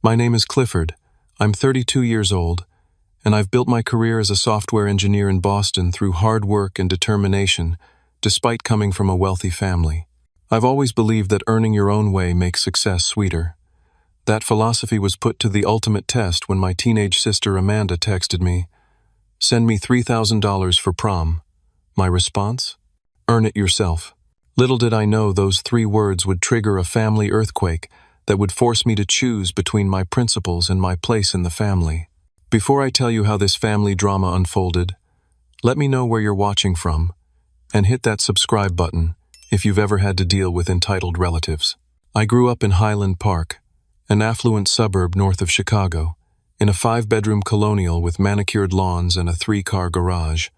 My name is Clifford. I'm 32 years old, and I've built my career as a software engineer in Boston through hard work and determination, despite coming from a wealthy family. I've always believed that earning your own way makes success sweeter. That philosophy was put to the ultimate test when my teenage sister Amanda texted me, "Send me $3,000 for prom." My response? Earn it yourself. Little did I know those 3 words would trigger a family earthquake that would force me to choose between my principles and my place in the family. Before I tell you how this family drama unfolded, let me know where you're watching from, and hit that subscribe button if you've ever had to deal with entitled relatives. I grew up in Highland Park, an affluent suburb north of Chicago, in a 5-bedroom colonial with manicured lawns and a 3-car garage.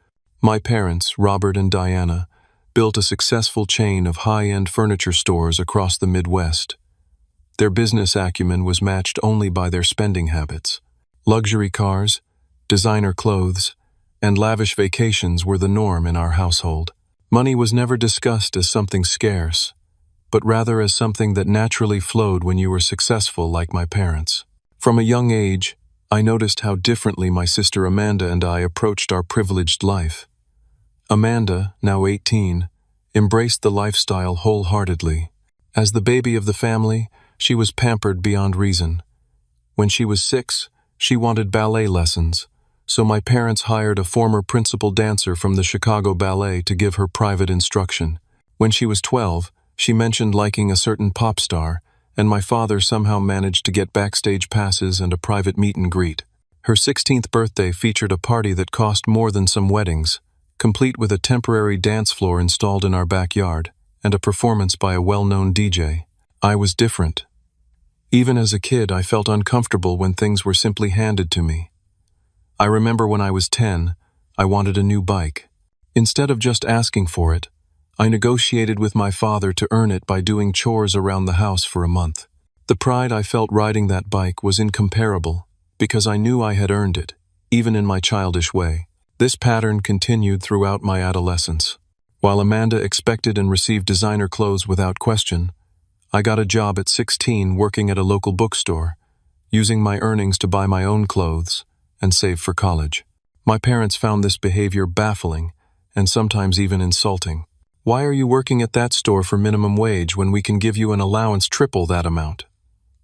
My parents, Robert and Diana, built a successful chain of high-end furniture stores across the Midwest. Their business acumen was matched only by their spending habits. Luxury cars, designer clothes, and lavish vacations were the norm in our household. Money was never discussed as something scarce, but rather as something that naturally flowed when you were successful like my parents. From a young age, I noticed how differently my sister Amanda and I approached our privileged life. Amanda, now 18, embraced the lifestyle wholeheartedly. As the baby of the family, she was pampered beyond reason. When she was 6, she wanted ballet lessons, so my parents hired a former principal dancer from the Chicago Ballet to give her private instruction. When she was 12, she mentioned liking a certain pop star, and my father somehow managed to get backstage passes and a private meet and greet. Her 16th birthday featured a party that cost more than some weddings, complete with a temporary dance floor installed in our backyard, and a performance by a well-known DJ. I was different. Even as a kid, I felt uncomfortable when things were simply handed to me. I remember when I was 10, I wanted a new bike. Instead of just asking for it, I negotiated with my father to earn it by doing chores around the house for a month. The pride I felt riding that bike was incomparable, because I knew I had earned it, even in my childish way. This pattern continued throughout my adolescence. While Amanda expected and received designer clothes without question, I got a job at 16 working at a local bookstore, using my earnings to buy my own clothes and save for college. My parents found this behavior baffling and sometimes even insulting. "Why are you working at that store for minimum wage when we can give you an allowance triple that amount?"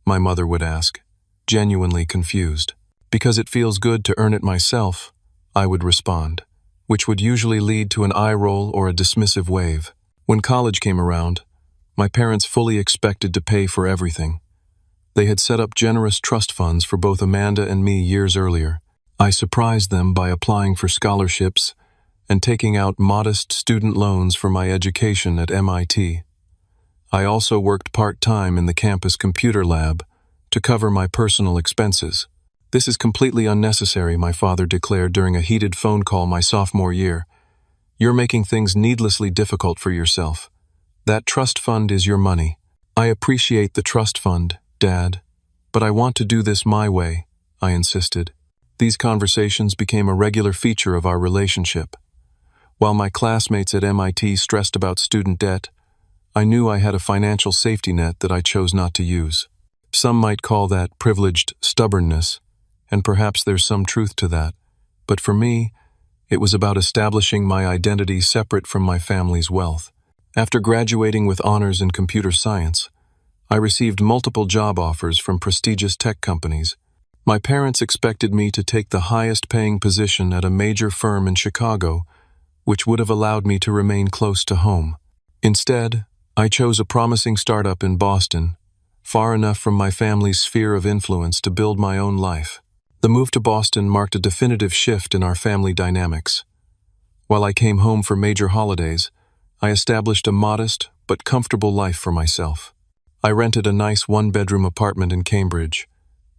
my mother would ask, genuinely confused. "Because it feels good to earn it myself," I would respond, which would usually lead to an eye roll or a dismissive wave. When college came around, my parents fully expected to pay for everything. They had set up generous trust funds for both Amanda and me years earlier. I surprised them by applying for scholarships and taking out modest student loans for my education at MIT. I also worked part-time in the campus computer lab to cover my personal expenses. "This is completely unnecessary," my father declared during a heated phone call my sophomore year. "You're making things needlessly difficult for yourself. That trust fund is your money." "I appreciate the trust fund, Dad, but I want to do this my way," I insisted. These conversations became a regular feature of our relationship. While my classmates at MIT stressed about student debt, I knew I had a financial safety net that I chose not to use. Some might call that privileged stubbornness, and perhaps there's some truth to that. But for me, it was about establishing my identity separate from my family's wealth. After graduating with honors in computer science, I received multiple job offers from prestigious tech companies. My parents expected me to take the highest-paying position at a major firm in Chicago, which would have allowed me to remain close to home. Instead, I chose a promising startup in Boston, far enough from my family's sphere of influence to build my own life. The move to Boston marked a definitive shift in our family dynamics. While I came home for major holidays, I established a modest but comfortable life for myself. I rented a nice 1-bedroom apartment in Cambridge,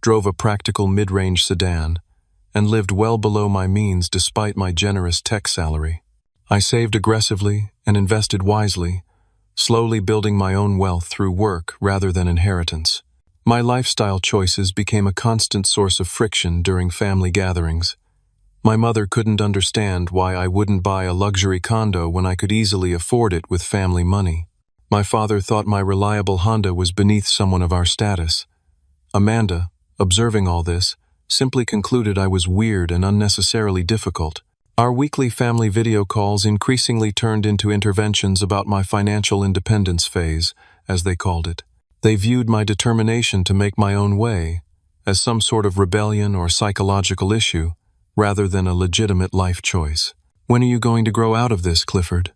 drove a practical mid-range sedan, and lived well below my means despite my generous tech salary. I saved aggressively and invested wisely, slowly building my own wealth through work rather than inheritance. My lifestyle choices became a constant source of friction during family gatherings. My mother couldn't understand why I wouldn't buy a luxury condo when I could easily afford it with family money. My father thought my reliable Honda was beneath someone of our status. Amanda, observing all this, simply concluded I was weird and unnecessarily difficult. Our weekly family video calls increasingly turned into interventions about my financial independence phase, as they called it. They viewed my determination to make my own way as some sort of rebellion or psychological issue, rather than a legitimate life choice. "When are you going to grow out of this, Clifford?"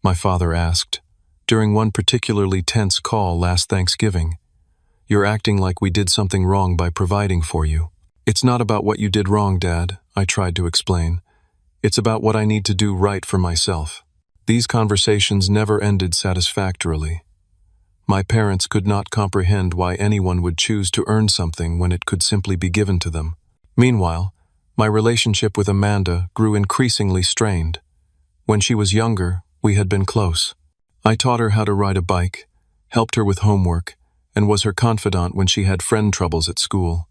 my father asked, during one particularly tense call last Thanksgiving. "You're acting like we did something wrong by providing for you." "It's not about what you did wrong, Dad," I tried to explain. "It's about what I need to do right for myself." These conversations never ended satisfactorily. My parents could not comprehend why anyone would choose to earn something when it could simply be given to them. Meanwhile, my relationship with Amanda grew increasingly strained. When she was younger, we had been close. I taught her how to ride a bike, helped her with homework, and was her confidant when she had friend troubles at school.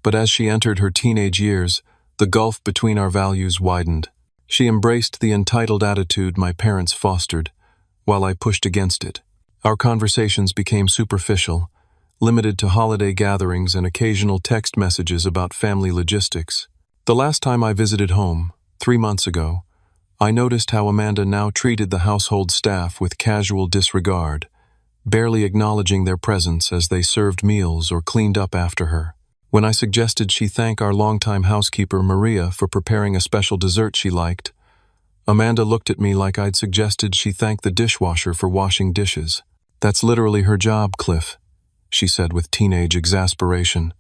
But as she entered her teenage years, the gulf between our values widened. She embraced the entitled attitude my parents fostered, while I pushed against it. Our conversations became superficial, limited to holiday gatherings and occasional text messages about family logistics. The last time I visited home, 3 months ago, I noticed how Amanda now treated the household staff with casual disregard, barely acknowledging their presence as they served meals or cleaned up after her. When I suggested she thank our longtime housekeeper Maria for preparing a special dessert she liked, Amanda looked at me like I'd suggested she thank the dishwasher for washing dishes. "That's literally her job, Cliff," she said with teenage exasperation.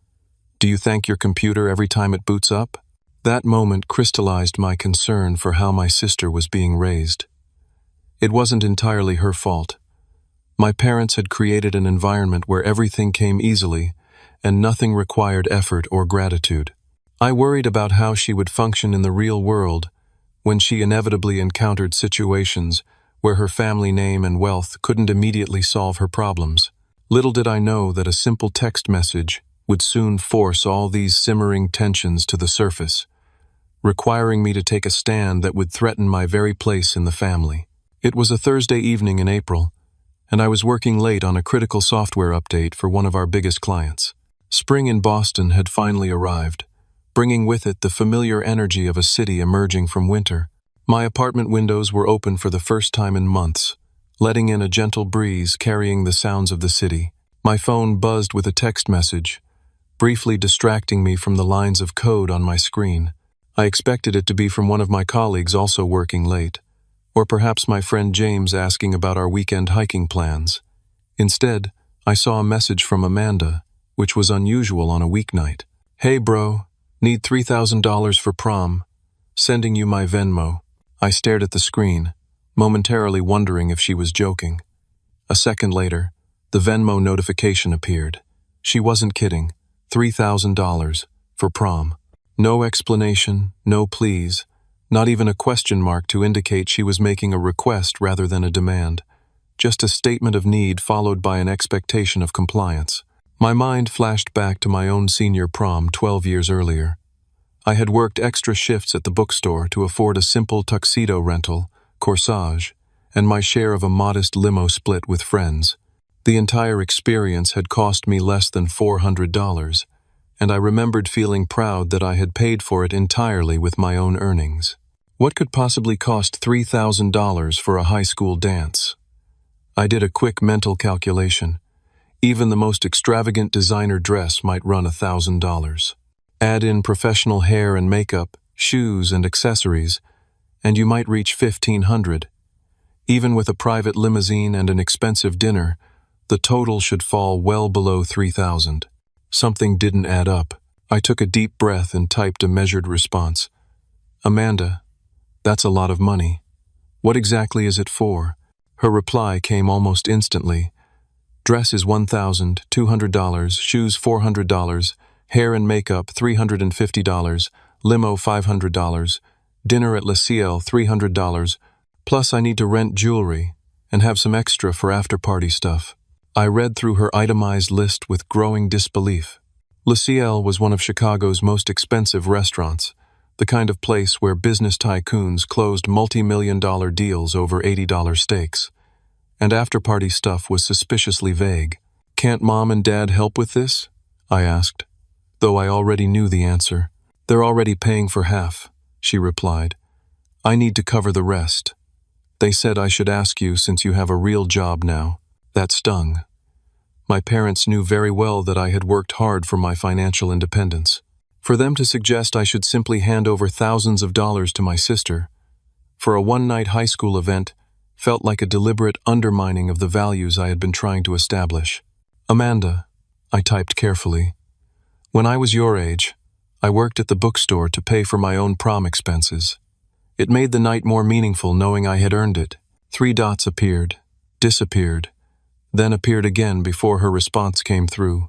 "Do you thank your computer every time it boots up?" That moment crystallized my concern for how my sister was being raised. It wasn't entirely her fault. My parents had created an environment where everything came easily, and nothing required effort or gratitude. I worried about how she would function in the real world when she inevitably encountered situations where her family name and wealth couldn't immediately solve her problems. Little did I know that a simple text message would soon force all these simmering tensions to the surface, requiring me to take a stand that would threaten my very place in the family. It was a Thursday evening in April, and I was working late on a critical software update for one of our biggest clients. Spring in Boston had finally arrived, bringing with it the familiar energy of a city emerging from winter. My apartment windows were open for the first time in months, letting in a gentle breeze carrying the sounds of the city. My phone buzzed with a text message, briefly distracting me from the lines of code on my screen. I expected it to be from one of my colleagues also working late, or perhaps my friend James asking about our weekend hiking plans. Instead, I saw a message from Amanda, which was unusual on a weeknight. "Hey bro, need $3,000 for prom. Sending you my Venmo." I stared at the screen, momentarily wondering if she was joking. A second later, the Venmo notification appeared. She wasn't kidding. $3,000 for prom. No explanation, no pleas, not even a question mark to indicate she was making a request rather than a demand. Just a statement of need followed by an expectation of compliance. My mind flashed back to my own senior prom 12 years earlier. I had worked extra shifts at the bookstore to afford a simple tuxedo rental, corsage, and my share of a modest limo split with friends. The entire experience had cost me less than $400, and I remembered feeling proud that I had paid for it entirely with my own earnings. What could possibly cost $3,000 for a high school dance? I did a quick mental calculation. Even the most extravagant designer dress might run $1,000. Add in professional hair and makeup, shoes and accessories, and you might reach $1,500. Even with a private limousine and an expensive dinner, the total should fall well below $3,000. Something didn't add up. I took a deep breath and typed a measured response. "Amanda, that's a lot of money. What exactly is it for?" Her reply came almost instantly. "Dress is $1,200, shoes $400, hair and makeup $350, limo $500, dinner at Le Ciel $300, plus I need to rent jewelry and have some extra for after-party stuff." I read through her itemized list with growing disbelief. Le Ciel was one of Chicago's most expensive restaurants, the kind of place where business tycoons closed multi-million-dollar deals over $80 steaks. And after-party stuff was suspiciously vague. "Can't Mom and Dad help with this?" I asked. though I already knew the answer. They're already paying for half, she replied. I need to cover the rest. They said I should ask you since you have a real job now. That stung. My parents knew very well that I had worked hard for my financial independence. For them to suggest I should simply hand over thousands of dollars to my sister for a one-night high school event felt like a deliberate undermining of the values I had been trying to establish. Amanda, I typed carefully. When I was your age, I worked at the bookstore to pay for my own prom expenses. It made the night more meaningful knowing I had earned it. 3 dots appeared, disappeared, then appeared again before her response came through.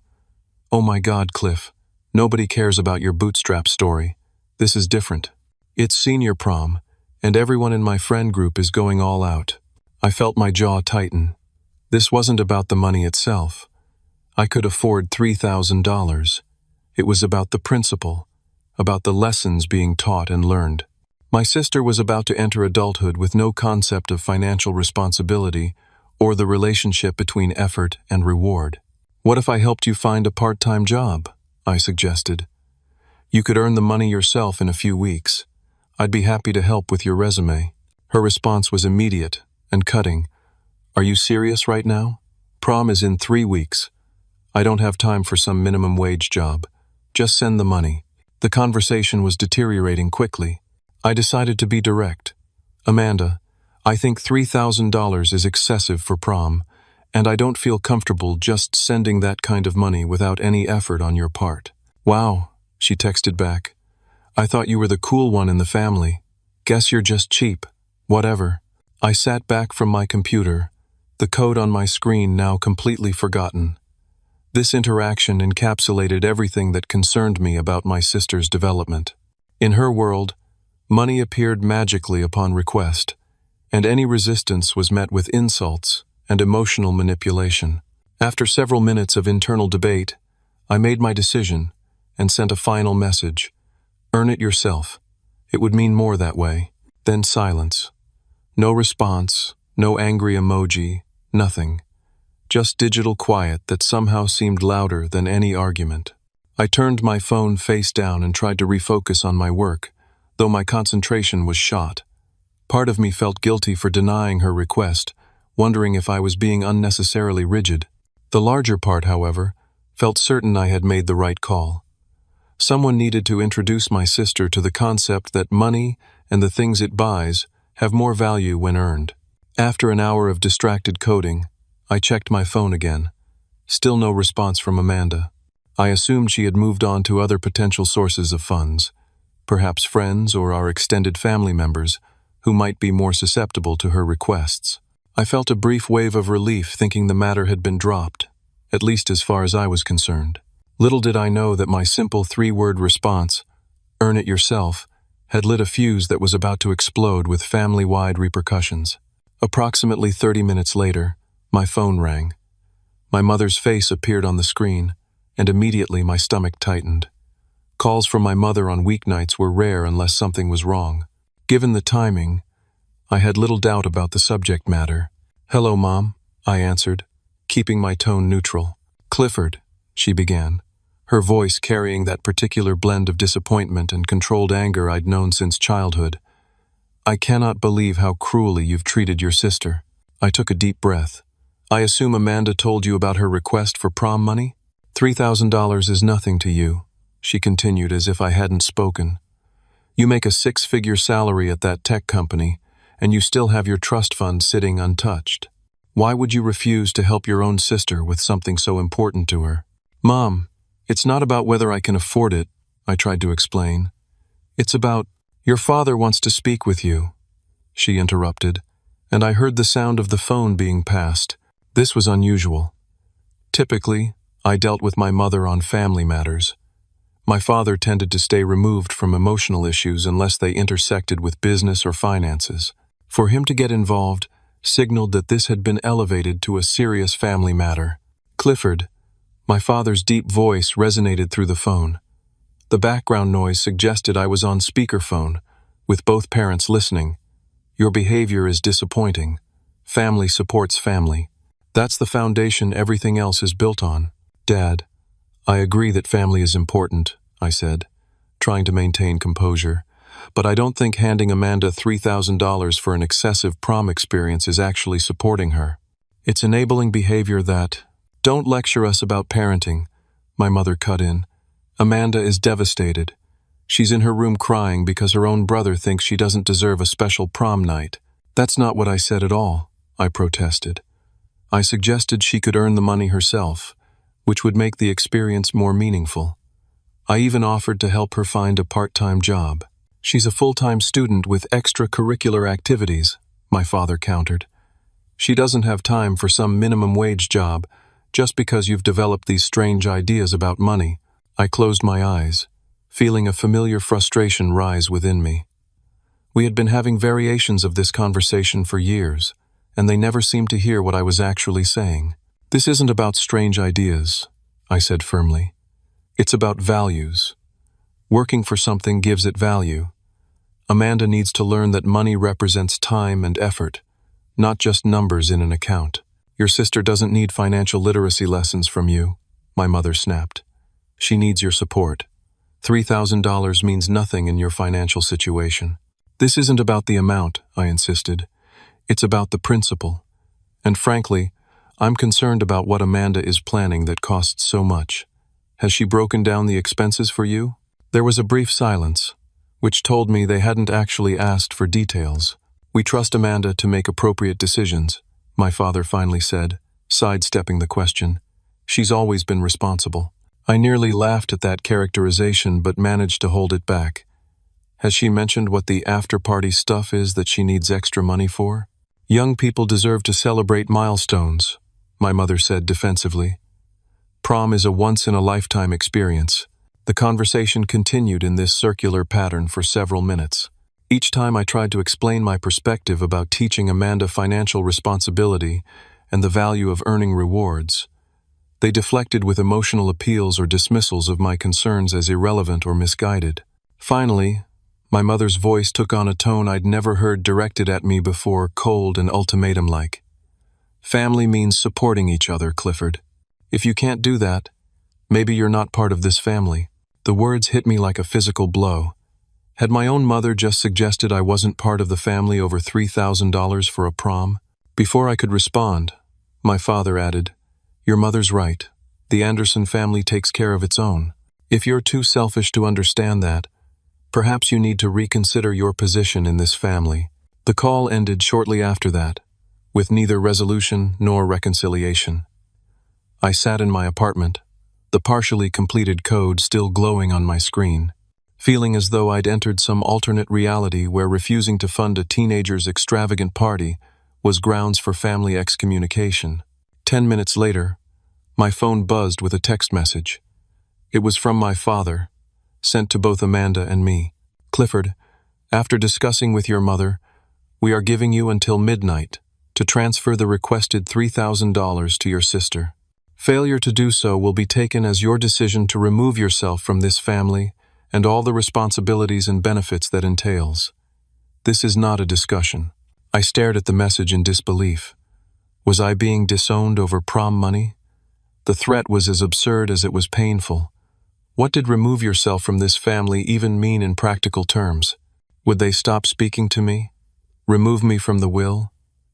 Oh my God, Cliff. Nobody cares about your bootstrap story. This is different. It's senior prom, and everyone in my friend group is going all out. I felt my jaw tighten. This wasn't about the money itself. I could afford $3,000. It was about the principle, about the lessons being taught and learned. My sister was about to enter adulthood with no concept of financial responsibility or the relationship between effort and reward. What if I helped you find a part-time job? I suggested. You could earn the money yourself in a few weeks. I'd be happy to help with your resume. Her response was immediate and cutting. Are you serious right now? Prom is in 3 weeks. I don't have time for some minimum wage job. Just send the money. The conversation was deteriorating quickly. I decided to be direct. Amanda, I think $3,000 is excessive for prom, and I don't feel comfortable just sending that kind of money without any effort on your part. Wow, she texted back. I thought you were the cool one in the family. Guess you're just cheap. Whatever. I sat back from my computer, the code on my screen now completely forgotten. This interaction encapsulated everything that concerned me about my sister's development. In her world, money appeared magically upon request, and any resistance was met with insults and emotional manipulation. After several minutes of internal debate, I made my decision and sent a final message. Earn it yourself. It would mean more that way. Then silence. No response, no angry emoji, nothing. Just digital quiet that somehow seemed louder than any argument. I turned my phone face down and tried to refocus on my work, though my concentration was shot. Part of me felt guilty for denying her request, wondering if I was being unnecessarily rigid. The larger part, however, felt certain I had made the right call. Someone needed to introduce my sister to the concept that money and the things it buys have more value when earned. After an hour of distracted coding, I checked my phone again. Still no response from Amanda. I assumed she had moved on to other potential sources of funds, perhaps friends or our extended family members, who might be more susceptible to her requests. I felt a brief wave of relief thinking the matter had been dropped, at least as far as I was concerned. Little did I know that my simple 3-word response, earn it yourself, had lit a fuse that was about to explode with family-wide repercussions. Approximately 30 minutes later, my phone rang. My mother's face appeared on the screen, and immediately my stomach tightened. Calls from my mother on weeknights were rare unless something was wrong. Given the timing, I had little doubt about the subject matter. Hello, Mom, I answered, keeping my tone neutral. Clifford, she began, her voice carrying that particular blend of disappointment and controlled anger I'd known since childhood. I cannot believe how cruelly you've treated your sister. I took a deep breath. I assume Amanda told you about her request for prom money? $3,000 is nothing to you, she continued as if I hadn't spoken. You make a 6-figure salary at that tech company, and you still have your trust fund sitting untouched. Why would you refuse to help your own sister with something so important to her? Mom, it's not about whether I can afford it, I tried to explain. It's about, your father wants to speak with you, she interrupted, and I heard the sound of the phone being passed. This was unusual. Typically, I dealt with my mother on family matters. My father tended to stay removed from emotional issues unless they intersected with business or finances. For him to get involved signaled that this had been elevated to a serious family matter. Clifford, my father's deep voice resonated through the phone. The background noise suggested I was on speakerphone, with both parents listening. Your behavior is disappointing. Family supports family. That's the foundation everything else is built on. Dad, I agree that family is important, I said, trying to maintain composure, but I don't think handing Amanda $3,000 for an excessive prom experience is actually supporting her. It's enabling behavior that— Don't lecture us about parenting, my mother cut in. Amanda is devastated. She's in her room crying because her own brother thinks she doesn't deserve a special prom night. That's not what I said at all, I protested. I suggested she could earn the money herself, which would make the experience more meaningful. I even offered to help her find a part-time job. She's a full-time student with extracurricular activities, my father countered. She doesn't have time for some minimum wage job just because you've developed these strange ideas about money. I closed my eyes, feeling a familiar frustration rise within me. We had been having variations of this conversation for years, and they never seemed to hear what I was actually saying. This isn't about strange ideas, I said firmly. It's about values. Working for something gives it value. Amanda needs to learn that money represents time and effort, not just numbers in an account. Your sister doesn't need financial literacy lessons from you, my mother snapped. She needs your support. $3,000 means nothing in your financial situation. This isn't about the amount, I insisted. It's about the principle. And frankly, I'm concerned about what Amanda is planning that costs so much. Has she broken down the expenses for you? There was a brief silence, which told me they hadn't actually asked for details. We trust Amanda to make appropriate decisions, my father finally said, sidestepping the question. She's always been responsible. I nearly laughed at that characterization but managed to hold it back. Has she mentioned what the after-party stuff is that she needs extra money for? Young people deserve to celebrate milestones, my mother said defensively. Prom is a once-in-a-lifetime experience. The conversation continued in this circular pattern for several minutes. Each time I tried to explain my perspective about teaching Amanda financial responsibility and the value of earning rewards, they deflected with emotional appeals or dismissals of my concerns as irrelevant or misguided. Finally, my mother's voice took on a tone I'd never heard directed at me before, cold and ultimatum-like. Family means supporting each other, Clifford. If you can't do that, maybe you're not part of this family. The words hit me like a physical blow. Had my own mother just suggested I wasn't part of the family over $3,000 for a prom? Before I could respond, my father added, Your mother's right. The Anderson family takes care of its own. If you're too selfish to understand that, perhaps you need to reconsider your position in this family. The call ended shortly after that, with neither resolution nor reconciliation. I sat in my apartment, the partially completed code still glowing on my screen, feeling as though I'd entered some alternate reality where refusing to fund a teenager's extravagant party was grounds for family excommunication. 10 minutes later, my phone buzzed with a text message. It was from my father, sent to both Amanda and me. Clifford, after discussing with your mother, we are giving you until midnight to transfer the requested $3,000 to your sister. Failure to do so will be taken as your decision to remove yourself from this family and all the responsibilities and benefits that entails. This is not a discussion. I stared at the message in disbelief. Was I being disowned over prom money? The threat was as absurd as it was painful. What did remove yourself from this family even mean in practical terms? Would they stop speaking to me? Remove me from the will?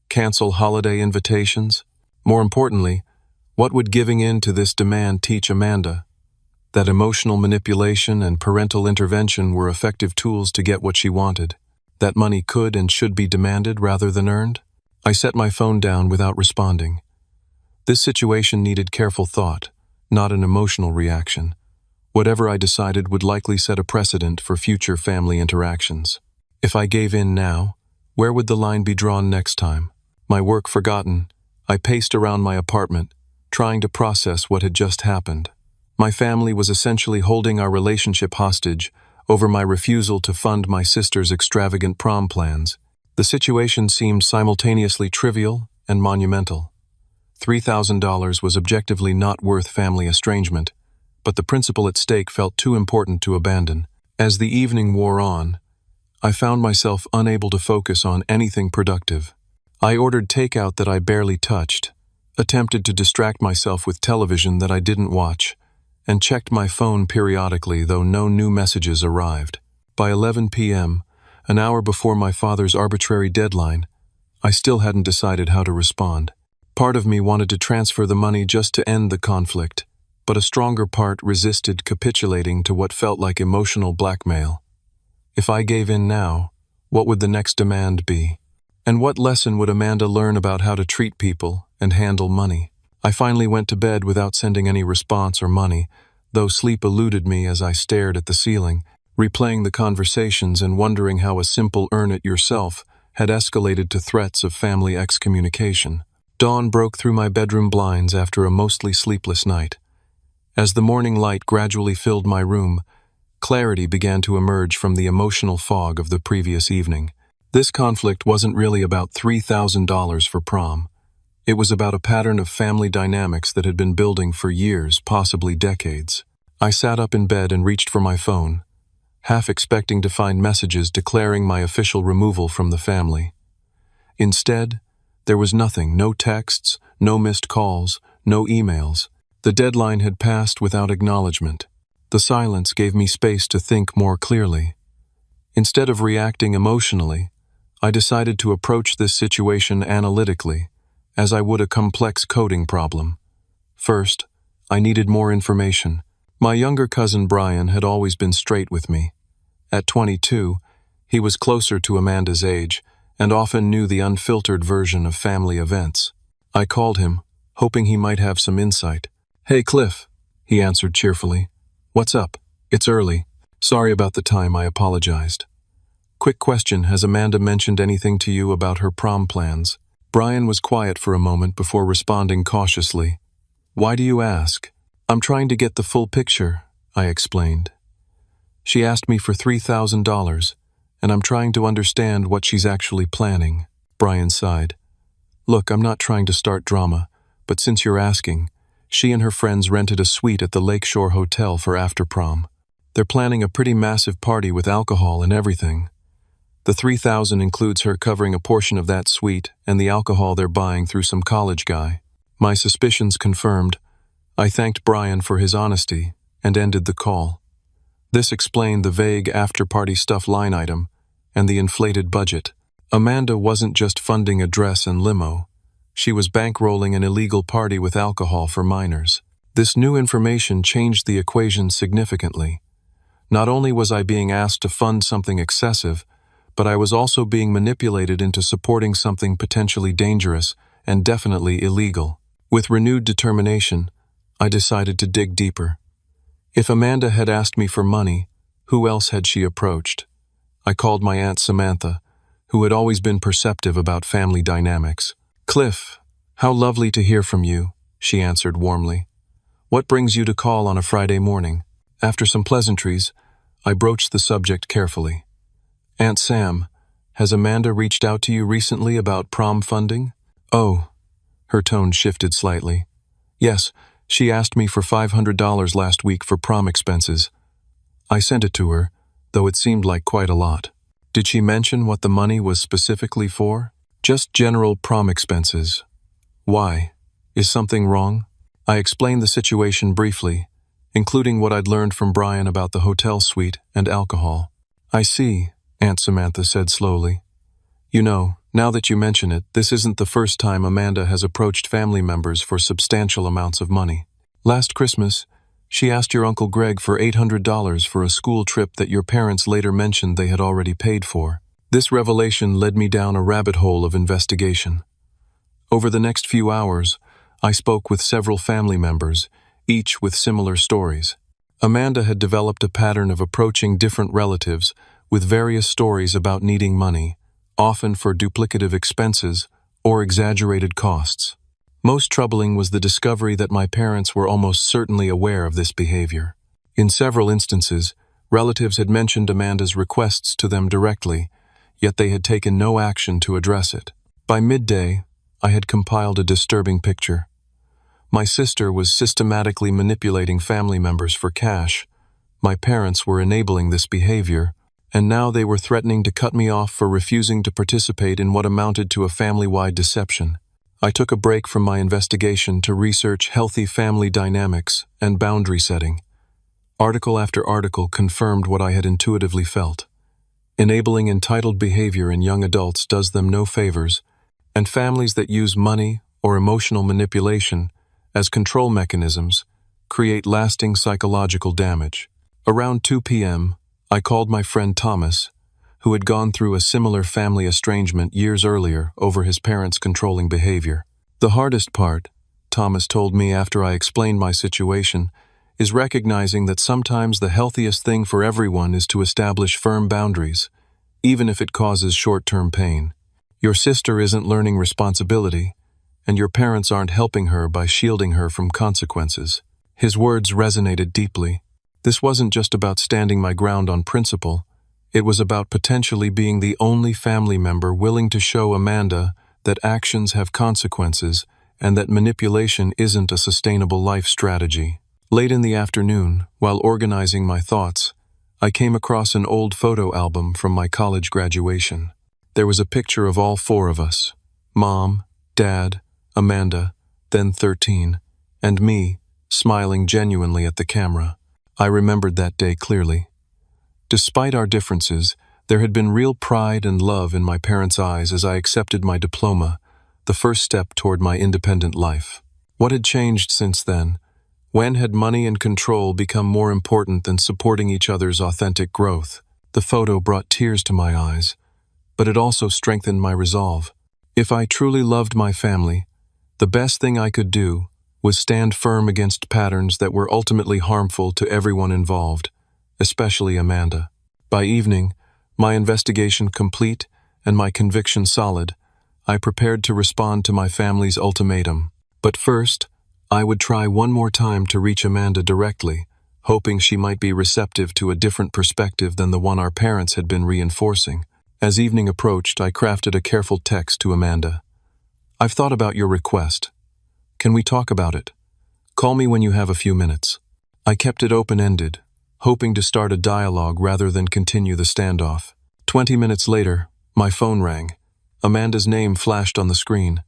Cancel holiday invitations? More importantly, what would giving in to this demand teach Amanda? That emotional manipulation and parental intervention were effective tools to get what she wanted. That money could and should be demanded rather than earned? I set my phone down without responding. This situation needed careful thought, not an emotional reaction. Whatever I decided would likely set a precedent for future family interactions. If I gave in now, where would the line be drawn next time? My work forgotten, I paced around my apartment, trying to process what had just happened. My family was essentially holding our relationship hostage over my refusal to fund my sister's extravagant prom plans. The situation seemed simultaneously trivial and monumental. $3,000 was objectively not worth family estrangement, but the principle at stake felt too important to abandon. As the evening wore on, I found myself unable to focus on anything productive. I ordered takeout that I barely touched, attempted to distract myself with television that I didn't watch, and checked my phone periodically, though no new messages arrived. By 11 p.m., an hour before my father's arbitrary deadline, I still hadn't decided how to respond. Part of me wanted to transfer the money just to end the conflict, but a stronger part resisted capitulating to what felt like emotional blackmail. If I gave in now, what would the next demand be? And what lesson would Amanda learn about how to treat people and handle money? I finally went to bed without sending any response or money, though sleep eluded me as I stared at the ceiling, replaying the conversations and wondering how a simple earn it yourself had escalated to threats of family excommunication. Dawn broke through my bedroom blinds after a mostly sleepless night. As the morning light gradually filled my room, clarity began to emerge from the emotional fog of the previous evening. This conflict wasn't really about $3,000 for prom. It was about a pattern of family dynamics that had been building for years, possibly decades. I sat up in bed and reached for my phone, half expecting to find messages declaring my official removal from the family. Instead, there was nothing, no texts, no missed calls, no emails. The deadline had passed without acknowledgement. The silence gave me space to think more clearly. Instead of reacting emotionally, I decided to approach this situation analytically, as I would a complex coding problem. First, I needed more information. My younger cousin Brian had always been straight with me. At 22, he was closer to Amanda's age, and often knew the unfiltered version of family events. I called him, hoping he might have some insight. "Hey, Cliff," he answered cheerfully. "What's up? It's early. Sorry about the time, I apologized. Quick question, has Amanda mentioned anything to you about her prom plans?" Brian was quiet for a moment before responding cautiously. "Why do you ask?" "I'm trying to get the full picture," I explained. "She asked me for $3,000, and I'm trying to understand what she's actually planning." Brian sighed. "Look, I'm not trying to start drama, but since you're asking, she and her friends rented a suite at the Lakeshore Hotel for after prom. They're planning a pretty massive party with alcohol and everything. The $3,000 includes her covering a portion of that suite and the alcohol they're buying through some college guy." My suspicions confirmed. I thanked Brian for his honesty and ended the call. This explained the vague after-party stuff line item and the inflated budget. Amanda wasn't just funding a dress and limo. She was bankrolling an illegal party with alcohol for minors. This new information changed the equation significantly. Not only was I being asked to fund something excessive, but I was also being manipulated into supporting something potentially dangerous and definitely illegal. With renewed determination, I decided to dig deeper. If Amanda had asked me for money, who else had she approached? I called my Aunt Samantha, who had always been perceptive about family dynamics. "Cliff, how lovely to hear from you," she answered warmly. "What brings you to call on a Friday morning?" After some pleasantries, I broached the subject carefully. "Aunt Sam, has Amanda reached out to you recently about prom funding?" "Oh," her tone shifted slightly. "Yes, she asked me for $500 last week for prom expenses. I sent it to her, though it seemed like quite a lot." "Did she mention what the money was specifically for?" "Just general prom expenses." "Why? Is something wrong?" I explained the situation briefly, including what I'd learned from Brian about the hotel suite and alcohol. "I see," Aunt Samantha said slowly. "You know, now that you mention it, this isn't the first time Amanda has approached family members for substantial amounts of money. Last Christmas, she asked your Uncle Greg for $800 for a school trip that your parents later mentioned they had already paid for. This revelation led me down a rabbit hole of investigation. Over the next few hours, I spoke with several family members, each with similar stories. Amanda had developed a pattern of approaching different relatives with various stories about needing money, often for duplicative expenses or exaggerated costs. Most troubling was the discovery that my parents were almost certainly aware of this behavior. In several instances, relatives had mentioned Amanda's requests to them directly, yet they had taken no action to address it. By midday, I had compiled a disturbing picture. My sister was systematically manipulating family members for cash. My parents were enabling this behavior, and now they were threatening to cut me off for refusing to participate in what amounted to a family-wide deception. I took a break from my investigation to research healthy family dynamics and boundary setting. Article after article confirmed what I had intuitively felt. Enabling entitled behavior in young adults does them no favors, and families that use money or emotional manipulation as control mechanisms create lasting psychological damage. Around 2 p.m., I called my friend Thomas, who had gone through a similar family estrangement years earlier over his parents' controlling behavior. The hardest part, Thomas told me after I explained my situation, is recognizing that sometimes the healthiest thing for everyone is to establish firm boundaries, even if it causes short-term pain. Your sister isn't learning responsibility, and your parents aren't helping her by shielding her from consequences. His words resonated deeply. This wasn't just about standing my ground on principle. It was about potentially being the only family member willing to show Amanda that actions have consequences and that manipulation isn't a sustainable life strategy. Late in the afternoon, while organizing my thoughts, I came across an old photo album from my college graduation. There was a picture of all four of us: Mom, Dad, Amanda, then 13, and me, smiling genuinely at the camera. I remembered that day clearly. Despite our differences, there had been real pride and love in my parents' eyes as I accepted my diploma, the first step toward my independent life. What had changed since then? When had money and control become more important than supporting each other's authentic growth? The photo brought tears to my eyes, but it also strengthened my resolve. If I truly loved my family, the best thing I could do was stand firm against patterns that were ultimately harmful to everyone involved, especially Amanda. By evening, my investigation complete and my conviction solid, I prepared to respond to my family's ultimatum. But first, I would try one more time to reach Amanda directly, hoping she might be receptive to a different perspective than the one our parents had been reinforcing. As evening approached, I crafted a careful text to Amanda. "I've thought about your request. Can we talk about it? Call me when you have a few minutes." I kept it open-ended, hoping to start a dialogue rather than continue the standoff. 20 minutes later, my phone rang. Amanda's name flashed on the screen.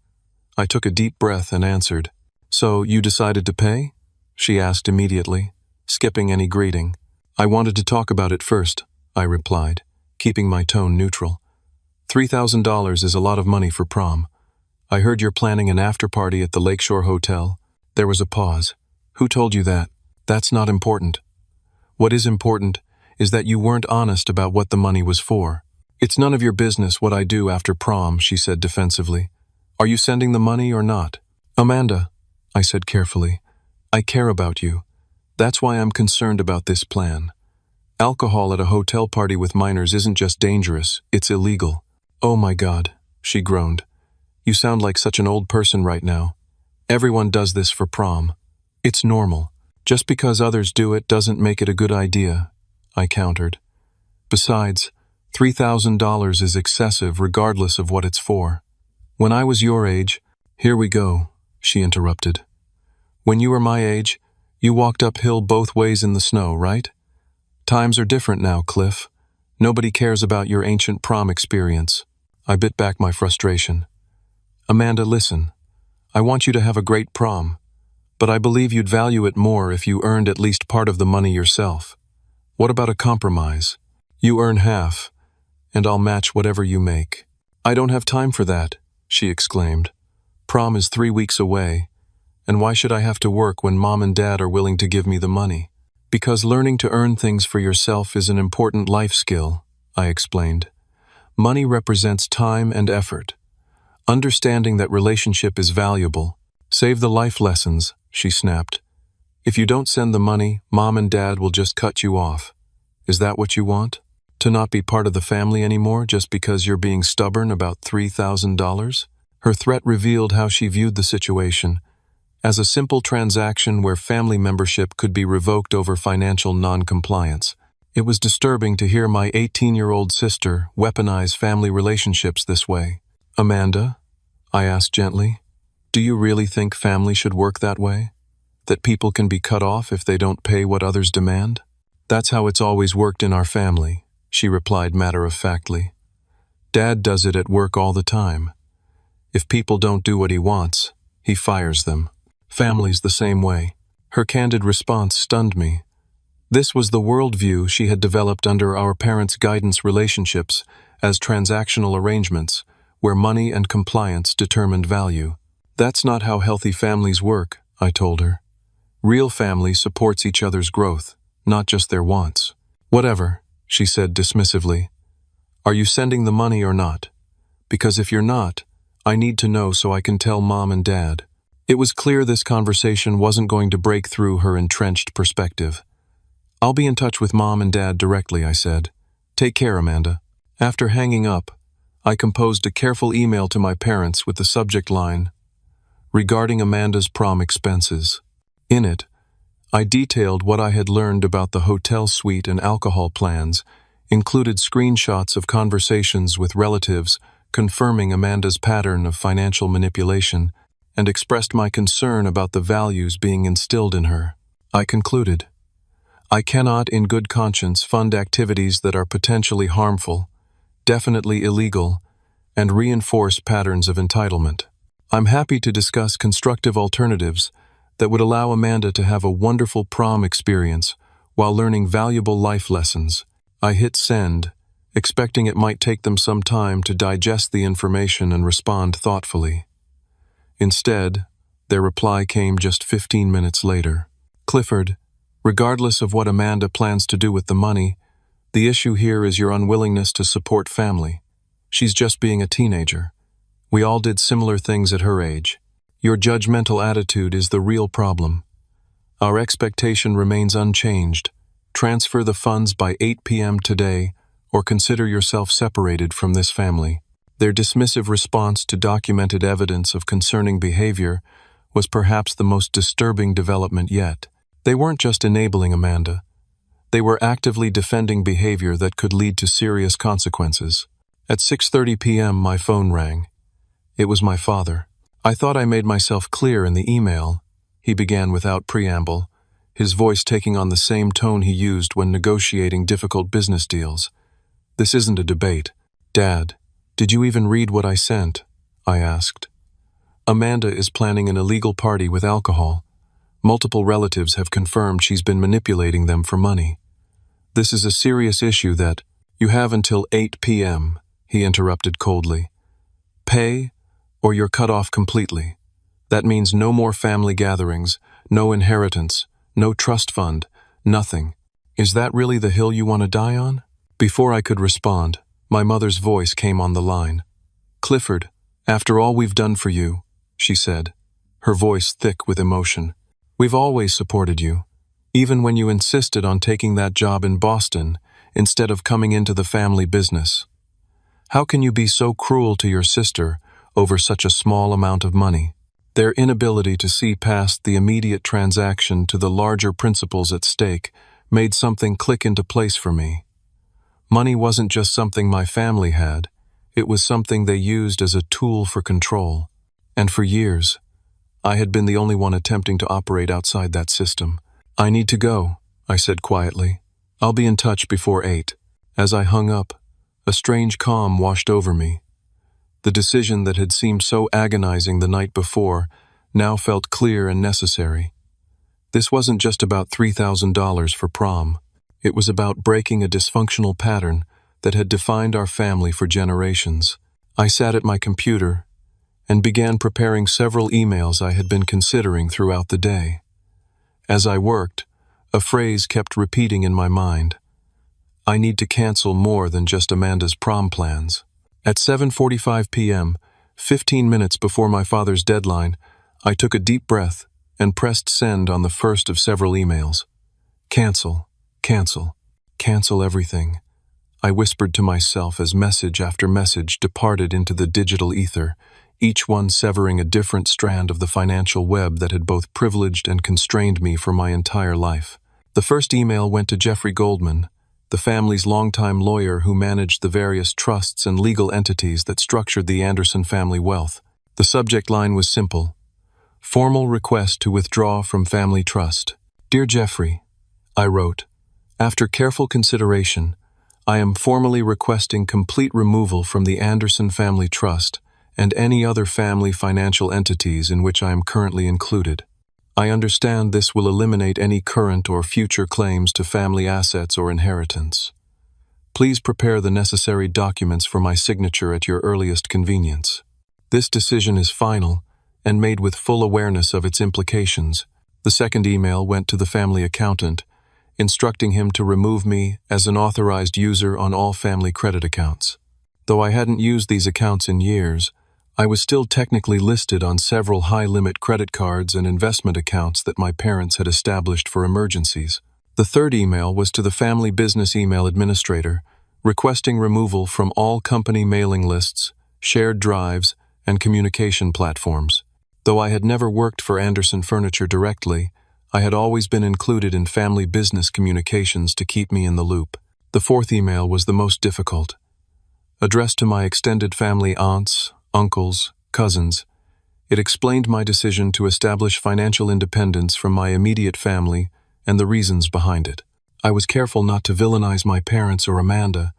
I took a deep breath and answered. "So, you decided to pay?" she asked immediately, skipping any greeting. "I wanted to talk about it first," I replied, keeping my tone neutral. $3,000 is a lot of money for prom. I heard you're planning an after-party at the Lakeshore Hotel." There was a pause. "Who told you that? That's not important. What is important is that you weren't honest about what the money was for." "It's none of your business what I do after prom," she said defensively. "Are you sending the money or not?" "Amanda," I said carefully, "I care about you. That's why I'm concerned about this plan. Alcohol at a hotel party with minors isn't just dangerous, it's illegal." "Oh my God," she groaned. "You sound like such an old person right now. Everyone does this for prom. It's normal. Just because others do it doesn't make it a good idea," I countered. "Besides, $3,000 is excessive regardless of what it's for. When I was your age—" "Here we go," she interrupted. "When you were my age, you walked uphill both ways in the snow, right? Times are different now, Cliff. Nobody cares about your ancient prom experience." I bit back my frustration. "Amanda, listen. I want you to have a great prom, but I believe you'd value it more if you earned at least part of the money yourself. What about a compromise? You earn half, and I'll match whatever you make." "I don't have time for that," she exclaimed. "Prom is 3 weeks away, and why should I have to work when Mom and Dad are willing to give me the money?" "Because learning to earn things for yourself is an important life skill," I explained. "Money represents time and effort. Understanding that relationship is valuable. Save the life lessons," she snapped. "If you don't send the money, Mom and Dad will just cut you off. Is that what you want? To not be part of the family anymore just because you're being stubborn about $3,000? Her threat revealed how she viewed the situation, as a simple transaction where family membership could be revoked over financial non-compliance. It was disturbing to hear my 18-year-old sister weaponize family relationships this way. "Amanda," I asked gently, "do you really think family should work that way? That people can be cut off if they don't pay what others demand?" "That's how it's always worked in our family," she replied matter-of-factly. "Dad does it at work all the time. If people don't do what he wants, he fires them. Family's the same way. Her candid response stunned me. This was the worldview she had developed under our parents' guidance relationships as transactional arrangements, where money and compliance determined value. That's not how healthy families work, I told her. Real family supports each other's growth, not just their wants. Whatever, she said dismissively. Are you sending the money or not? Because if you're not, I need to know so I can tell Mom and Dad. It was clear this conversation wasn't going to break through her entrenched perspective. I'll be in touch with Mom and Dad directly, I said. Take care, Amanda. After hanging up, I composed a careful email to my parents with the subject line, regarding Amanda's prom expenses. In it, I detailed what I had learned about the hotel suite and alcohol plans, included screenshots of conversations with relatives confirming Amanda's pattern of financial manipulation, and expressed my concern about the values being instilled in her. I concluded, I cannot in good conscience fund activities that are potentially harmful, definitely illegal, and reinforce patterns of entitlement. I'm happy to discuss constructive alternatives that would allow Amanda to have a wonderful prom experience while learning valuable life lessons. I hit send, expecting it might take them some time to digest the information and respond thoughtfully. Instead, their reply came just 15 minutes later. Clifford, regardless of what Amanda plans to do with the money, the issue here is your unwillingness to support family. She's just being a teenager. We all did similar things at her age. Your judgmental attitude is the real problem. Our expectation remains unchanged. Transfer the funds by 8 p.m. today, or consider yourself separated from this family. Their dismissive response to documented evidence of concerning behavior was perhaps the most disturbing development yet. They weren't just enabling Amanda. They were actively defending behavior that could lead to serious consequences. At 6:30 p.m. my phone rang. It was my father. I thought I made myself clear in the email, he began without preamble, his voice taking on the same tone he used when negotiating difficult business deals. This isn't a debate. Dad, did you even read what I sent? I asked. Amanda is planning an illegal party with alcohol. Multiple relatives have confirmed she's been manipulating them for money. This is a serious issue that, you have until 8 p.m., he interrupted coldly. Pay, or you're cut off completely. That means no more family gatherings, no inheritance, no trust fund, nothing. Is that really the hill you want to die on? Before I could respond, my mother's voice came on the line. Clifford, after all we've done for you, she said, her voice thick with emotion. We've always supported you, even when you insisted on taking that job in Boston instead of coming into the family business. How can you be so cruel to your sister over such a small amount of money? Their inability to see past the immediate transaction to the larger principles at stake made something click into place for me. Money wasn't just something my family had, it was something they used as a tool for control. And for years, I had been the only one attempting to operate outside that system. I need to go, I said quietly. I'll be in touch before 8. As I hung up, a strange calm washed over me. The decision that had seemed so agonizing the night before now felt clear and necessary. This wasn't just about $3,000 for prom. It was about breaking a dysfunctional pattern that had defined our family for generations. I sat at my computer and began preparing several emails I had been considering throughout the day. As I worked, a phrase kept repeating in my mind. I need to cancel more than just Amanda's prom plans. At 7:45 p.m., 15 minutes before my father's deadline, I took a deep breath and pressed send on the first of several emails. Cancel, cancel, cancel everything, I whispered to myself as message after message departed into the digital ether, each one severing a different strand of the financial web that had both privileged and constrained me for my entire life. The first email went to Jeffrey Goldman, the family's longtime lawyer who managed the various trusts and legal entities that structured the Anderson family wealth. The subject line was simple: formal request to withdraw from family trust. Dear Jeffrey, I wrote, after careful consideration, I am formally requesting complete removal from the Anderson Family Trust and any other family financial entities in which I am currently included. I understand this will eliminate any current or future claims to family assets or inheritance. Please prepare the necessary documents for my signature at your earliest convenience. This decision is final and made with full awareness of its implications. The second email went to the family accountant, instructing him to remove me as an authorized user on all family credit accounts. Though I hadn't used these accounts in years, I was still technically listed on several high-limit credit cards and investment accounts that my parents had established for emergencies. The third email was to the family business email administrator, requesting removal from all company mailing lists, shared drives, and communication platforms. Though I had never worked for Anderson Furniture directly, I had always been included in family business communications to keep me in the loop. The fourth email was the most difficult. Addressed to my extended family aunts, uncles, cousins, it explained my decision to establish financial independence from my immediate family and the reasons behind it. I was careful not to villainize my parents or Amanda,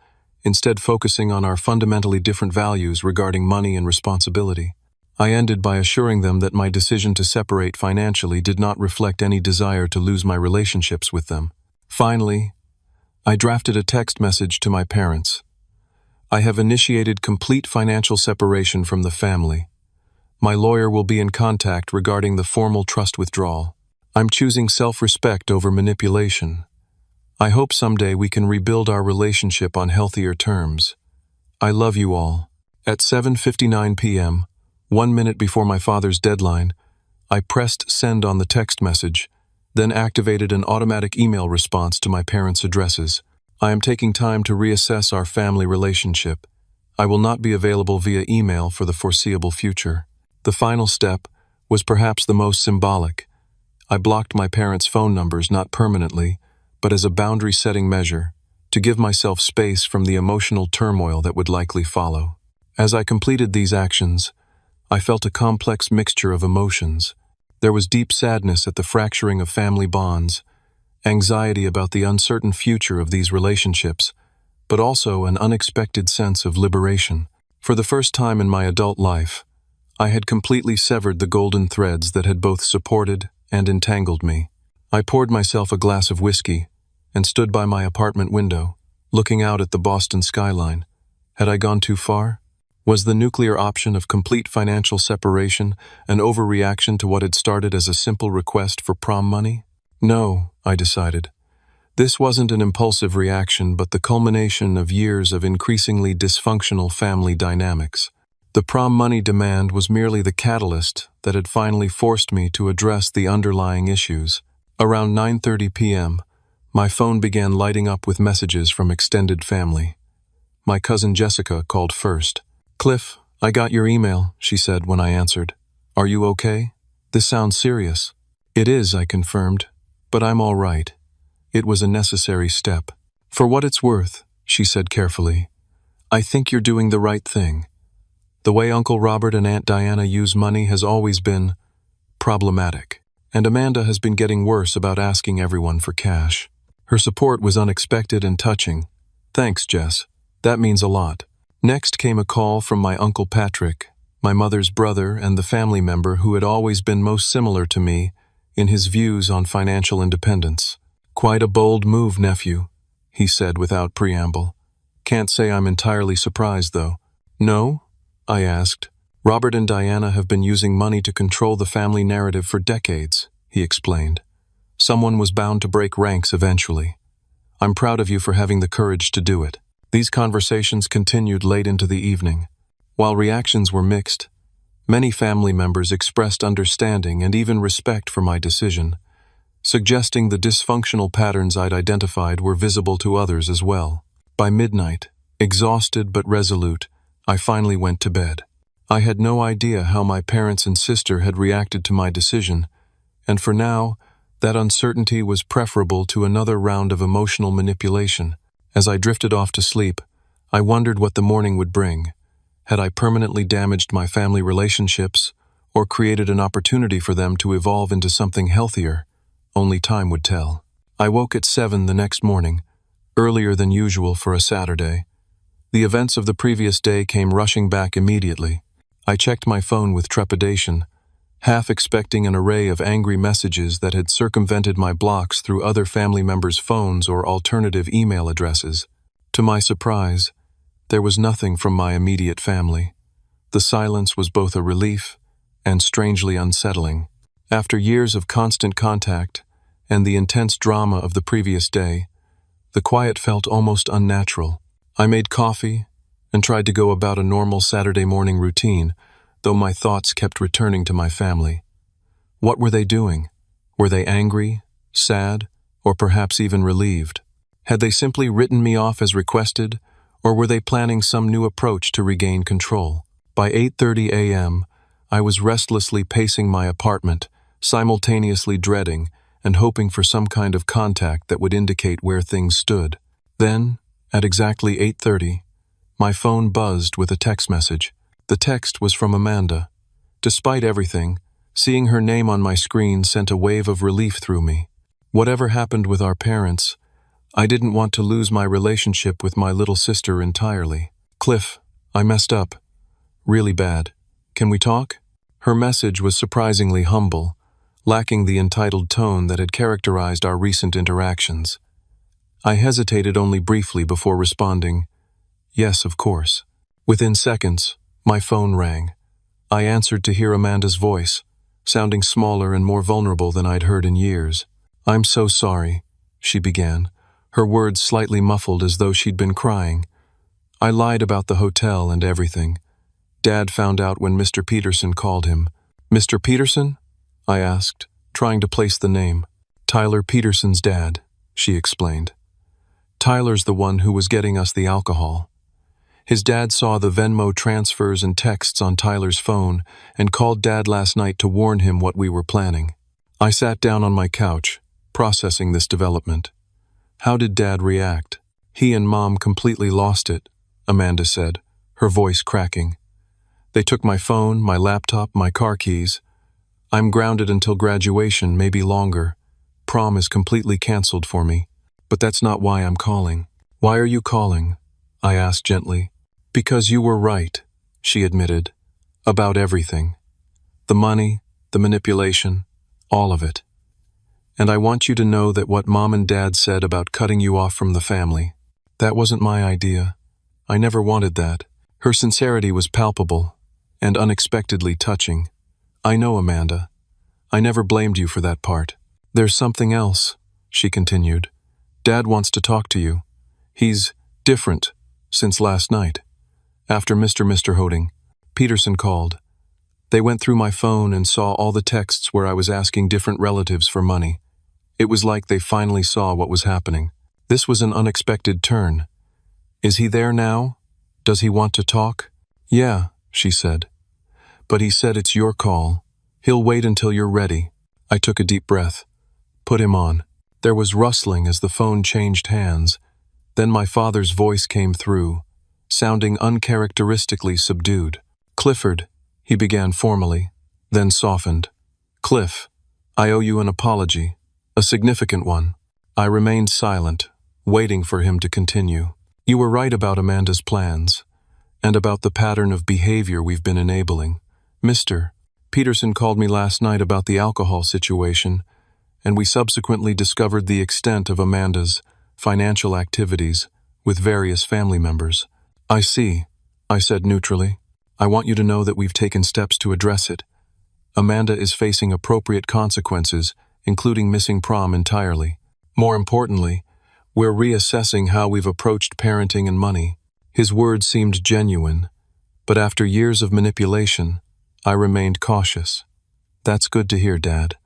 instead focusing on our fundamentally different values regarding money and responsibility. I ended by assuring them that my decision to separate financially did not reflect any desire to lose my relationships with them. Finally, I drafted a text message to my parents. I have initiated complete financial separation from the family. My lawyer will be in contact regarding the formal trust withdrawal. I'm choosing self-respect over manipulation. I hope someday we can rebuild our relationship on healthier terms. I love you all. At 7:59 p.m., 1 minute before my father's deadline, I pressed send on the text message, then activated an automatic email response to my parents' addresses. I am taking time to reassess our family relationship. I will not be available via email for the foreseeable future. The final step was perhaps the most symbolic. I blocked my parents' phone numbers not permanently, but as a boundary-setting measure, to give myself space from the emotional turmoil that would likely follow. As I completed these actions, I felt a complex mixture of emotions. There was deep sadness at the fracturing of family bonds, anxiety about the uncertain future of these relationships, but also an unexpected sense of liberation. For the first time in my adult life, I had completely severed the golden threads that had both supported and entangled me. I poured myself a glass of whiskey and stood by my apartment window, looking out at the Boston skyline. Had I gone too far? Was the nuclear option of complete financial separation an overreaction to what had started as a simple request for prom money? No, I decided. This wasn't an impulsive reaction, but the culmination of years of increasingly dysfunctional family dynamics. The prom money demand was merely the catalyst that had finally forced me to address the underlying issues. Around 9:30 p.m., my phone began lighting up with messages from extended family. My cousin Jessica called first. "Cliff, I got your email," she said when I answered. "Are you okay? This sounds serious." "It is," I confirmed, "but I'm all right. It was a necessary step." "For what it's worth," she said carefully, "I think you're doing the right thing. The way Uncle Robert and Aunt Diana use money has always been problematic, and Amanda has been getting worse about asking everyone for cash. Her support was unexpected and touching. Thanks, Jess. That means a lot." Next came a call from my Uncle Patrick, my mother's brother and the family member who had always been most similar to me in his views on financial independence. "Quite a bold move, nephew," he said without preamble. "Can't say I'm entirely surprised, though." "No?" I asked. "Robert and Diana have been using money to control the family narrative for decades," he explained. "Someone was bound to break ranks eventually. I'm proud of you for having the courage to do it." These conversations continued late into the evening. While reactions were mixed, many family members expressed understanding and even respect for my decision, suggesting the dysfunctional patterns I'd identified were visible to others as well. By midnight, exhausted but resolute, I finally went to bed. I had no idea how my parents and sister had reacted to my decision, and for now, that uncertainty was preferable to another round of emotional manipulation. As I drifted off to sleep, I wondered what the morning would bring. Had I permanently damaged my family relationships, or created an opportunity for them to evolve into something healthier? Only time would tell. I woke at 7 the next morning, earlier than usual for a Saturday. The events of the previous day came rushing back immediately. I checked my phone with trepidation, half expecting an array of angry messages that had circumvented my blocks through other family members' phones or alternative email addresses. To my surprise, there was nothing from my immediate family. The silence was both a relief and strangely unsettling. After years of constant contact and the intense drama of the previous day, the quiet felt almost unnatural. I made coffee and tried to go about a normal Saturday morning routine, though my thoughts kept returning to my family. What were they doing? Were they angry, sad, or perhaps even relieved? Had they simply written me off as requested, or were they planning some new approach to regain control? By 8:30 a.m., I was restlessly pacing my apartment, simultaneously dreading and hoping for some kind of contact that would indicate where things stood. Then, at exactly 8:30, my phone buzzed with a text message. The text was from Amanda. Despite everything, seeing her name on my screen sent a wave of relief through me. Whatever happened with our parents, I didn't want to lose my relationship with my little sister entirely. Cliff, I messed up. Really bad. Can we talk? Her message was surprisingly humble, lacking the entitled tone that had characterized our recent interactions. I hesitated only briefly before responding, yes, of course. Within seconds, my phone rang. I answered to hear Amanda's voice, sounding smaller and more vulnerable than I'd heard in years. I'm so sorry, she began, her words slightly muffled as though she'd been crying. I lied about the hotel and everything. Dad found out when Mr. Peterson called him. Mr. Peterson? I asked, trying to place the name. Tyler Peterson's dad, she explained. Tyler's the one who was getting us the alcohol. His dad saw the Venmo transfers and texts on Tyler's phone and called Dad last night to warn him what we were planning. I sat down on my couch, processing this development. How did Dad react? He and Mom completely lost it, Amanda said, her voice cracking. They took my phone, my laptop, my car keys. I'm grounded until graduation, maybe longer. Prom is completely canceled for me. But that's not why I'm calling. Why are you calling? I asked gently. Because you were right, she admitted. About everything. The money, the manipulation, all of it. And I want you to know that what Mom and Dad said about cutting you off from the family, that wasn't my idea. I never wanted that. Her sincerity was palpable and unexpectedly touching. I know, Amanda. I never blamed you for that part. There's something else, she continued. Dad wants to talk to you. He's different since last night. After Mr. Hoding, Peterson called. They went through my phone and saw all the texts where I was asking different relatives for money. It was like they finally saw what was happening. This was an unexpected turn. Is he there now? Does he want to talk? Yeah, she said. But he said it's your call. He'll wait until you're ready. I took a deep breath. Put him on. There was rustling as the phone changed hands. Then my father's voice came through, sounding uncharacteristically subdued. Clifford, he began formally, then softened. Cliff, I owe you an apology, a significant one. I remained silent, waiting for him to continue. You were right about Amanda's plans, and about the pattern of behavior we've been enabling. Mr. Peterson called me last night about the alcohol situation, and we subsequently discovered the extent of Amanda's financial activities with various family members. I see, I said neutrally. I want you to know that we've taken steps to address it. Amanda is facing appropriate consequences, including missing prom entirely. More importantly, we're reassessing how we've approached parenting and money. His words seemed genuine, but after years of manipulation, I remained cautious. That's good to hear, Dad.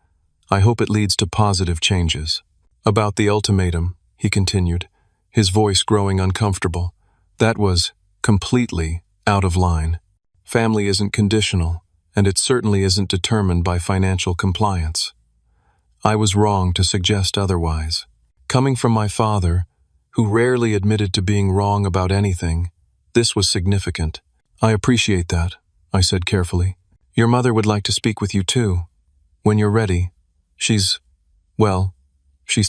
I hope it leads to positive changes. About the ultimatum, he continued, his voice growing uncomfortable. That was completely out of line. Family isn't conditional, and it certainly isn't determined by financial compliance. I was wrong to suggest otherwise. Coming from my father, who rarely admitted to being wrong about anything, this was significant. I appreciate that, I said carefully. Your mother would like to speak with you too. When you're ready, she's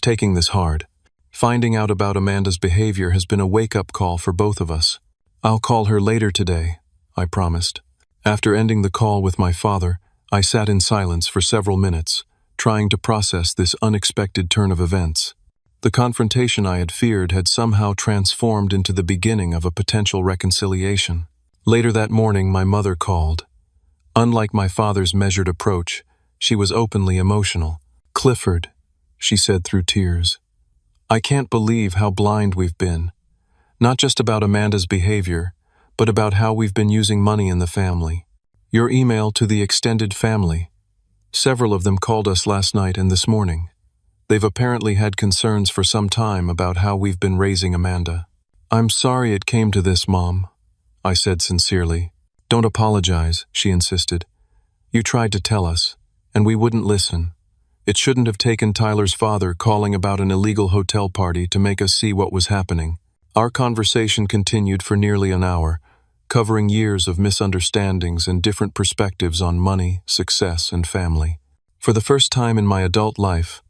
taking this hard. Finding out about Amanda's behavior has been a wake-up call for both of us. I'll call her later today, I promised. After ending the call with my father, I sat in silence for several minutes, trying to process this unexpected turn of events. The confrontation I had feared had somehow transformed into the beginning of a potential reconciliation. Later that morning, my mother called. Unlike my father's measured approach, she was openly emotional. "Clifford," she said through tears, "I can't believe how blind we've been. Not just about Amanda's behavior, but about how we've been using money in the family. Your email to the extended family. Several of them called us last night and this morning. They've apparently had concerns for some time about how we've been raising Amanda." "I'm sorry it came to this, Mom," I said sincerely. "Don't apologize," she insisted. "You tried to tell us, and we wouldn't listen. It shouldn't have taken Tyler's father calling about an illegal hotel party to make us see what was happening." Our conversation continued for nearly an hour, covering years of misunderstandings and different perspectives on money, success, and family. For the first time in my adult life,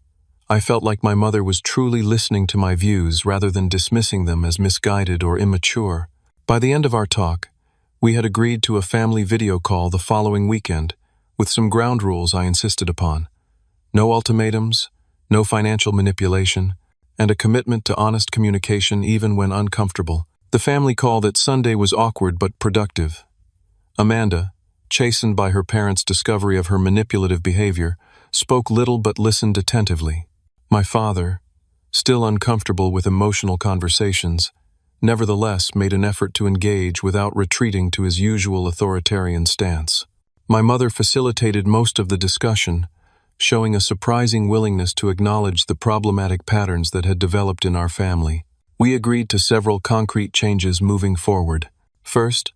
I felt like my mother was truly listening to my views rather than dismissing them as misguided or immature. By the end of our talk, we had agreed to a family video call the following weekend, with some ground rules I insisted upon. No ultimatums, no financial manipulation, and a commitment to honest communication even when uncomfortable. The family call that Sunday was awkward but productive. Amanda, chastened by her parents' discovery of her manipulative behavior, spoke little but listened attentively. My father, still uncomfortable with emotional conversations, nevertheless made an effort to engage without retreating to his usual authoritarian stance. My mother facilitated most of the discussion, showing a surprising willingness to acknowledge the problematic patterns that had developed in our family. We agreed to several concrete changes moving forward. First,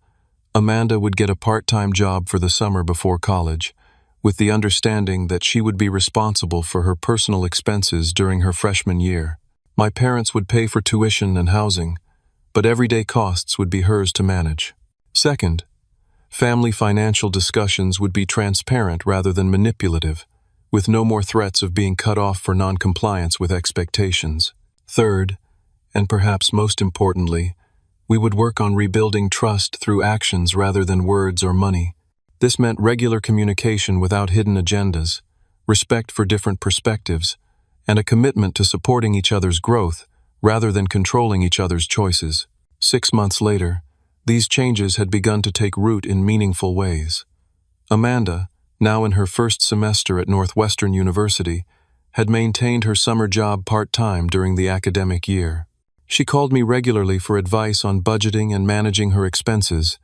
Amanda would get a part-time job for the summer before college, with the understanding that she would be responsible for her personal expenses during her freshman year. My parents would pay for tuition and housing, but everyday costs would be hers to manage. Second, family financial discussions would be transparent rather than manipulative, with no more threats of being cut off for non-compliance with expectations. Third, and perhaps most importantly, we would work on rebuilding trust through actions rather than words or money. This meant regular communication without hidden agendas, respect for different perspectives, and a commitment to supporting each other's growth rather than controlling each other's choices. 6 months later, these changes had begun to take root in meaningful ways. Amanda, now in her first semester at Northwestern University, had maintained her summer job part-time during the academic year. She called me regularly for advice on budgeting and managing her expenses,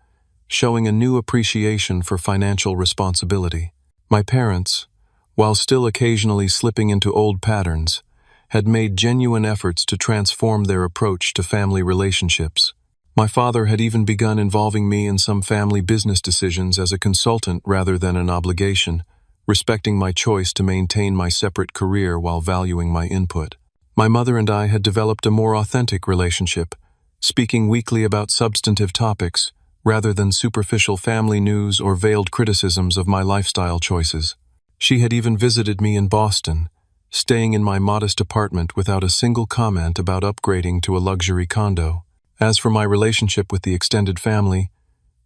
showing a new appreciation for financial responsibility. My parents, while still occasionally slipping into old patterns, had made genuine efforts to transform their approach to family relationships. My father had even begun involving me in some family business decisions as a consultant rather than an obligation, respecting my choice to maintain my separate career while valuing my input. My mother and I had developed a more authentic relationship, speaking weekly about substantive topics rather than superficial family news or veiled criticisms of my lifestyle choices. She had even visited me in Boston, staying in my modest apartment without a single comment about upgrading to a luxury condo. As for my relationship with the extended family,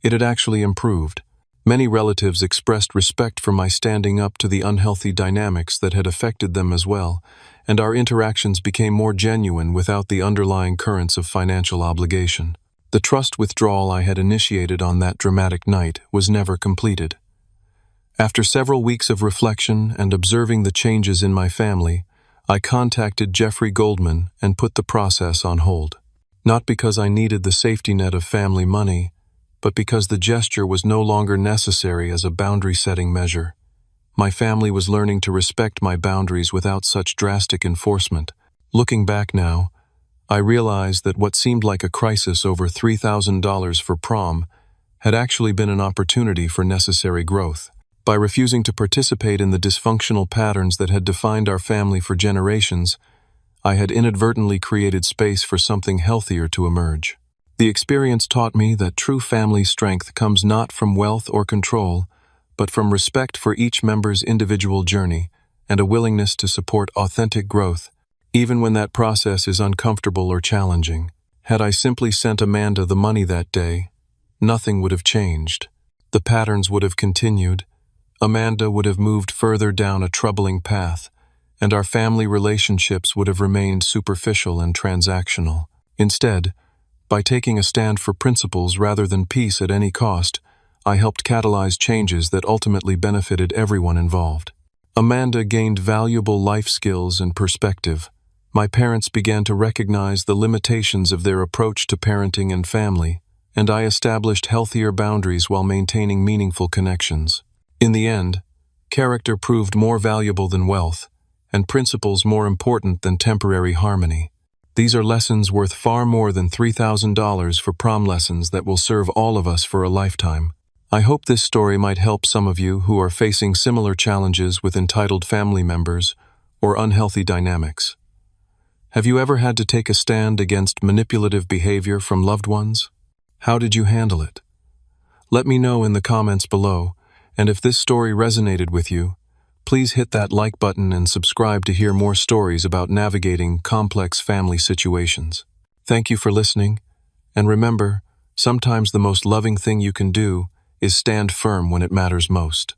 it had actually improved. Many relatives expressed respect for my standing up to the unhealthy dynamics that had affected them as well, and our interactions became more genuine without the underlying currents of financial obligation. The trust withdrawal I had initiated on that dramatic night was never completed. After several weeks of reflection and observing the changes in my family, I contacted Jeffrey Goldman and put the process on hold. Not because I needed the safety net of family money, but because the gesture was no longer necessary as a boundary-setting measure. My family was learning to respect my boundaries without such drastic enforcement. Looking back now, I realized that what seemed like a crisis over $3,000 for prom had actually been an opportunity for necessary growth. By refusing to participate in the dysfunctional patterns that had defined our family for generations, I had inadvertently created space for something healthier to emerge. The experience taught me that true family strength comes not from wealth or control, but from respect for each member's individual journey and a willingness to support authentic growth, even when that process is uncomfortable or challenging. Had I simply sent Amanda the money that day, nothing would have changed. the patterns would have continued, Amanda would have moved further down a troubling path, and our family relationships would have remained superficial and transactional. Instead, by taking a stand for principles rather than peace at any cost, I helped catalyze changes that ultimately benefited everyone involved. Amanda gained valuable life skills and perspective. My parents began to recognize the limitations of their approach to parenting and family, and I established healthier boundaries while maintaining meaningful connections. In the end, character proved more valuable than wealth, and principles more important than temporary harmony. These are lessons worth far more than $3,000 for prom lessons that will serve all of us for a lifetime. I hope this story might help some of you who are facing similar challenges with entitled family members or unhealthy dynamics. Have you ever had to take a stand against manipulative behavior from loved ones? How did you handle it? Let me know in the comments below, and if this story resonated with you, please hit that like button and subscribe to hear more stories about navigating complex family situations. Thank you for listening, and remember, sometimes the most loving thing you can do is stand firm when it matters most.